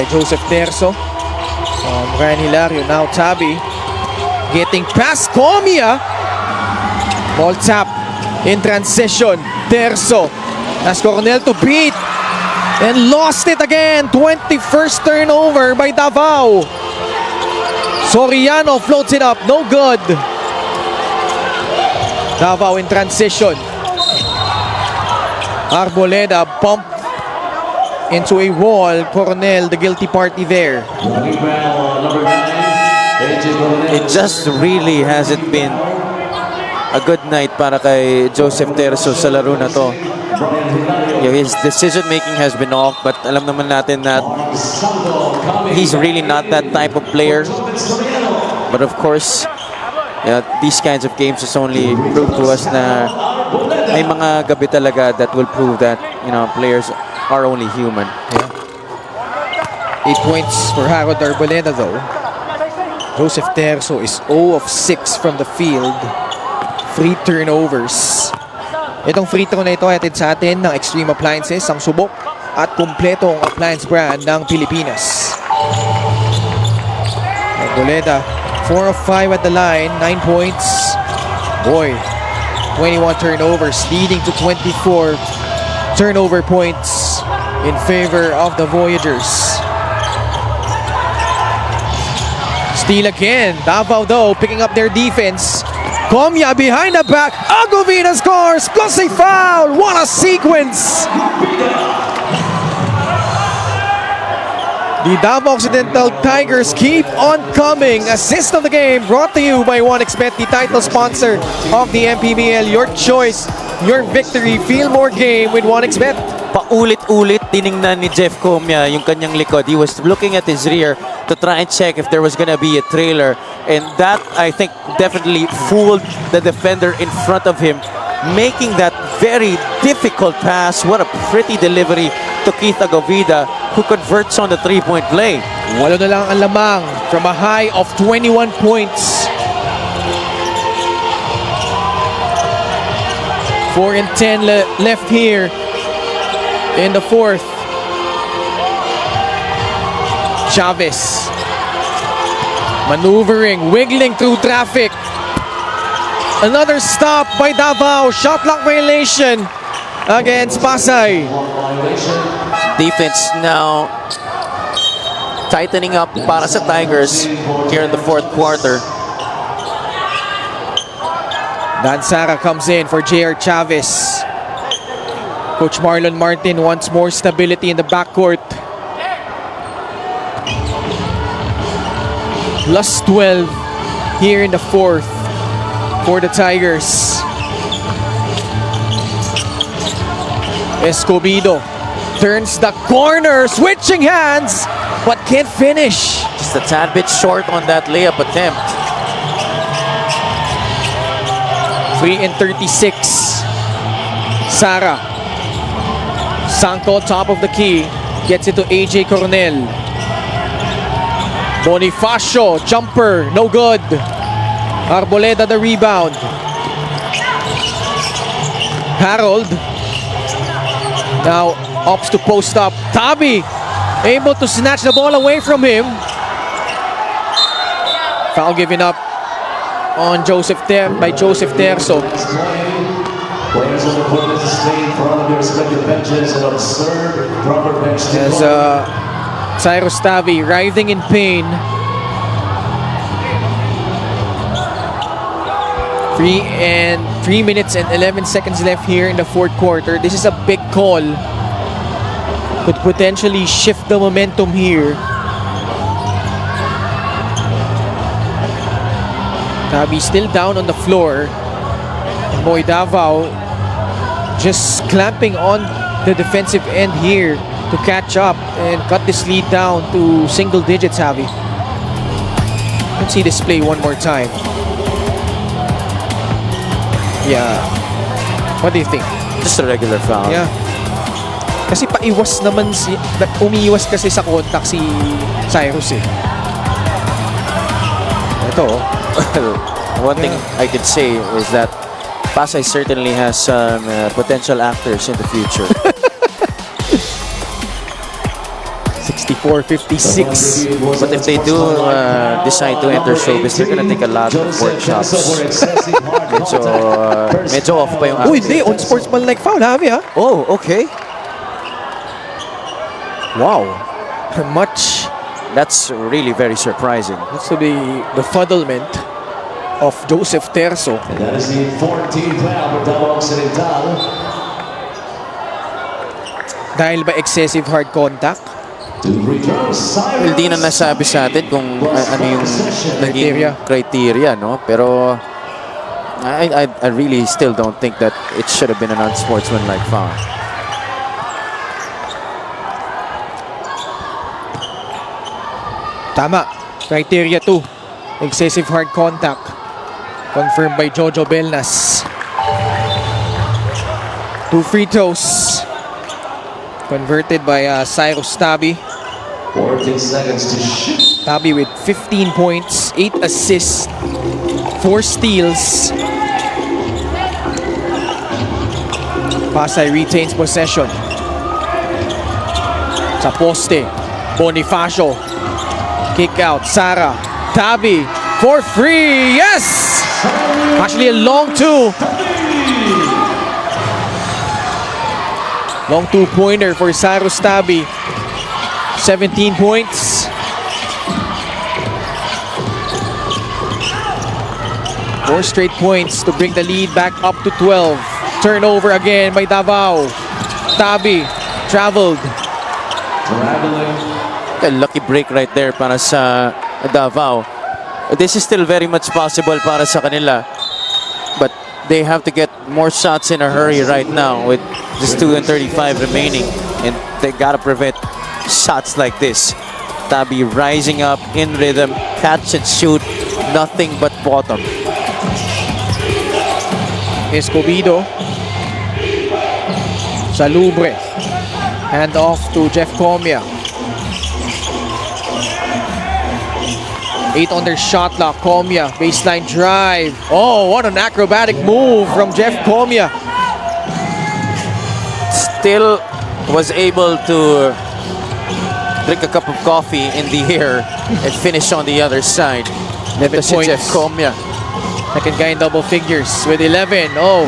Joseph Terzo. Ryan Hilario, now Tabi. Getting past Comia. Ball tap in transition. Terzo has Coronel to beat. And lost it again. 21st turnover by Davao. Soriano floats it up. No good. Davao in transition. Arboleda bumped into a wall. Coronel, the guilty party there. It just really hasn't been a good night para kay Joseph Terzo sa laro na to. Yeah, his decision making has been off, but alam naman natin that he's really not that type of player. But of course, these kinds of games has only proved to us na may mga gabi talaga that will prove that, players are only human. Yeah. 8 points for Harold Arboleda though. Joseph Terzo is 0 of 6 from the field. 3 turnovers. Itong free throw na ito hatid sa atin ng Extreme Appliances, ang subok at kumpletong appliance brand ng Pilipinas. Arboleda, 4 of 5 at the line, 9 points. Boy, 21 turnovers leading to 24 turnover points in favor of the Voyagers. Steal again. Davao though picking up their defense. Comia behind the back. Agovina scores plus a foul. What a sequence. The Davao Occidental Tigers keep on coming. Assist of the game brought to you by 1xBet, the title sponsor of the MPBL. Your choice, your victory. Feel more game with 1xBet. Paulit-ulit tiningnan ni Jeff Comia yung kanyang likod. He was looking at his rear to try and check if there was gonna be a trailer, and that, I think, definitely fooled the defender in front of him, making that very difficult pass. What a pretty delivery to Keith Agovida, who converts on the three-point play. 8 na lang ang lamang from a high of 21 points. 4 and 10 left here in the fourth. Chavez maneuvering, wiggling through traffic. Another stop by Davao. Shot clock violation against Pasay. Defense now tightening up para sa Tigers here in the fourth quarter. Dan Sara comes in for J.R. Chavez. Coach Marlon Martin wants more stability in the backcourt. Plus 12 here in the fourth for the Tigers. Escobedo turns the corner, switching hands, but can't finish. Just a tad bit short on that layup attempt. 3 and 36. Sara. Sanko, top of the key, gets it to AJ Coronel. Bonifacio, jumper, no good. Arboleda the rebound. Harold now opts to post up. Tabi able to snatch the ball away from him. Foul given up on Joseph Terzo. Players on the court is staying from their respective benches and observe proper bench. As Cyrus Tavi writhing in pain. 3 minutes and 11 seconds left here in the fourth quarter. This is a big call. Could potentially shift the momentum here. Tavi still down on the floor. And boy, Davao just clamping on the defensive end here to catch up and cut this lead down to single digits, Javi. Let's see this play one more time. Yeah. What do you think? Just a regular foul. Yeah. Kasi paiwas naman umiiwas kasi sa contact si Cyrus eh. Ito, one thing I could say is that Pasay certainly has some potential actors in the future. 65 54-56. But if they do decide to enter showbiz, they're gonna take a lot of workshops. Medyo off pa yung Uy, hindi. Unsportsmanlike foul, Javi, ha? Oh, okay. Wow. Much. That's really very surprising. That's to be befuddlement of Joseph Terzo. And that is the 14th foul for Davao Occidental. Dahil ba excessive hard contact? To return Cyrus. Hindi na nasabi sa atin kung ano yung naging criteria, no? Pero I really still don't think that it should have been an unsportsmanlike foul. Tama. Criteria 2. Excessive hard contact. Confirmed by Jojo Belnas. 2 free throws. Converted by Cyrus Tabi. 14 seconds to shoot. Tabi with 15 points, 8 assists, 4 steals. Pasay retains possession. Sa poste, Bonifacio. Kick out, Sara. Tabi for free. Yes! Actually a long two. Long two-pointer for Cyrus Tabi. 17 points. Four straight points to bring the lead back up to 12. Turnover again by Davao. Tabi traveled. Traveling. A lucky break right there para sa Davao. This is still very much possible para sa kanila. But they have to get more shots in a hurry right now with just 2:35 remaining. And they gotta prevent shots like this. Tabi rising up in rhythm, catch and shoot, nothing but bottom. Escobedo. Salubre. Hand off to Jeff Comia. 8 on their shot clock. Comia, baseline drive. Oh, what an acrobatic move from Jeff Comia. Still was able to drink a cup of coffee in the air and finish on the other side. 11 Ito si points. Jeff Comia. Second guy in double figures with 11. Oh,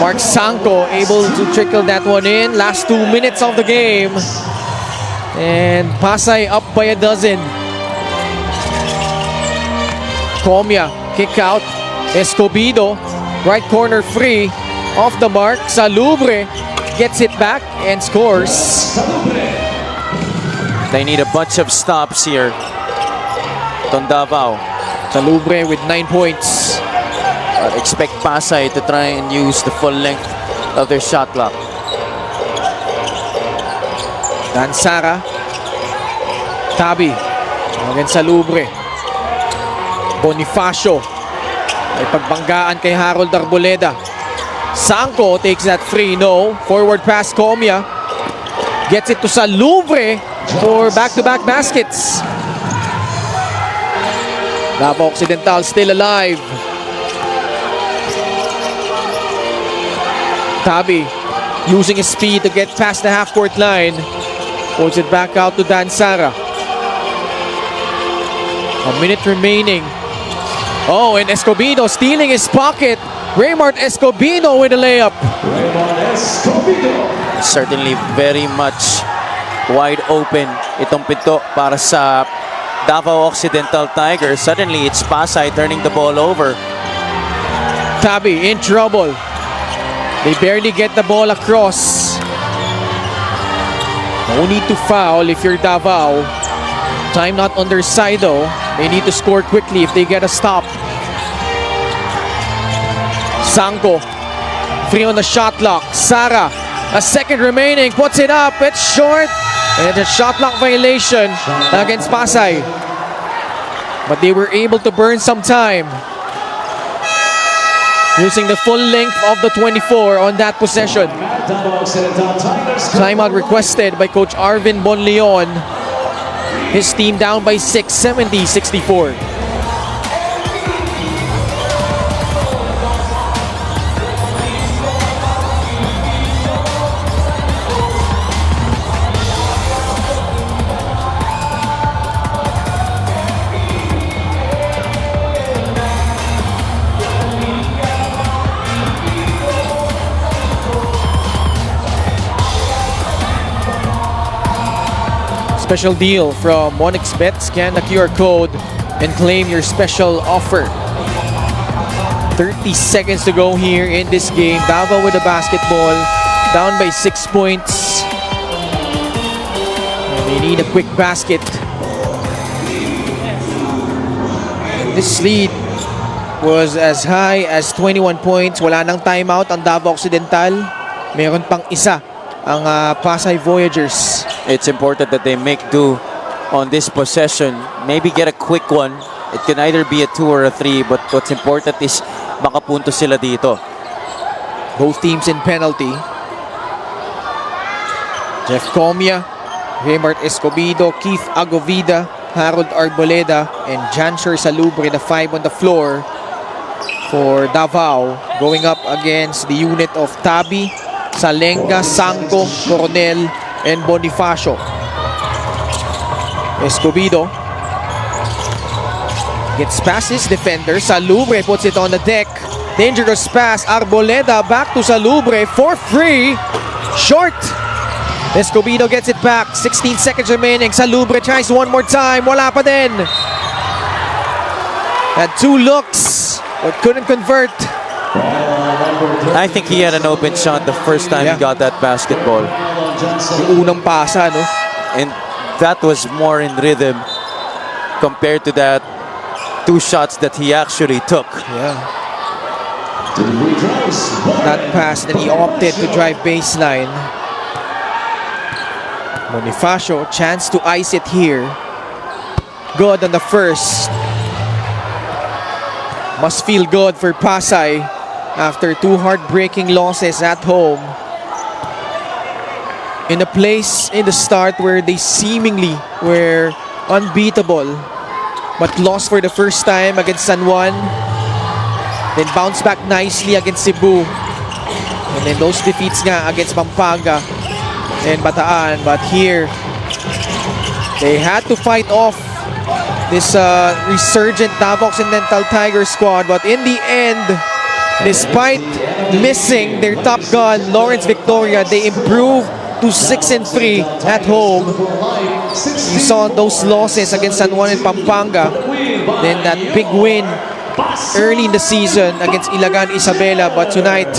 Mark Sanko able to trickle that one in. Last 2 minutes of the game. And Pasay up by a dozen. Comia, kick out. Escobedo, right corner free. Off the mark. Salubre gets it back and scores. They need a bunch of stops here. Itong Davao. Salubre with 9 points. Expect Pasay to try and use the full length of their shot clock. Dan Sara. Tabi. Against Salubre. Bonifacio. May pagbanggaan kay Harold Arboleda. Sanko takes that free. No. Forward pass Comia. Gets it to Salubre for back-to-back baskets. Davao Occidental still alive. Tabi using his speed to get past the half-court line. Pulls it back out to Dan Sara. A minute remaining. Oh, and Escobedo stealing his pocket. Raymart Escobedo with a layup. Raymond Escobedo. Certainly very much wide open itong pinto para sa Davao Occidental Tigers. Suddenly, it's Pasay turning the ball over. Tabi in trouble. They barely get the ball across. No need to foul if you're Davao. Time not on their side though. They need to score quickly if they get a stop. Sanko. Free on the shot clock. Sara. A second remaining. Puts it up. It's short. And a shot clock violation against Pasay. But they were able to burn some time. Using the full length of the 24 on that possession. Timeout requested by Coach Arvin Bonleon. His team down by 6, 70-64. Special deal from OneXBet. Scan the QR code and claim your special offer. 30 seconds to go here in this game. Davao with the basketball, down by 6 points. And they need a quick basket. And this lead was as high as 21 points. Wala nang timeout ang Davao Occidental. Meron pang isa ang Pasay Voyagers. It's important that they make do on this possession. Maybe get a quick one. It can either be a 2 or a 3, but what's important is makapunto sila dito. Both teams in penalty. Jeff Comia, Raymart Escobedo, Keith Agovida, Harold Arboleda, and Janshor Salubre, the 5 on the floor for Davao, going up against the unit of Tabi, Salenga, Sanco, Coronel, and Bonifacio. Escobedo gets past his defender. Salubre puts it on the deck. Dangerous pass. Arboleda back to Salubre for free. Short. Escobedo gets it back. 16 seconds remaining. Salubre tries one more time. Wala pa din. Had 2 looks but couldn't convert. I think he had an open shot the first time he got that basketball. Yung unang pasa, no? And that was more in rhythm compared to that 2 shots that he actually took. Yeah. That pass that he opted to drive baseline. Bonifacio, chance to ice it here. Good on the first. Must feel good for Pasay after 2 heartbreaking losses at home. In a place in the start where they seemingly were unbeatable, but lost for the first time against San Juan, then bounced back nicely against Cebu, and then those defeats nga against Pampanga and Bataan. But here, they had to fight off this resurgent Davao Occidental Tiger squad, but in the end, despite missing their top gun, Lawrence Victoria, they improved to 6-3 at home. You saw those losses against San Juan and Pampanga. Then that big win early in the season against Ilagan Isabela. But tonight,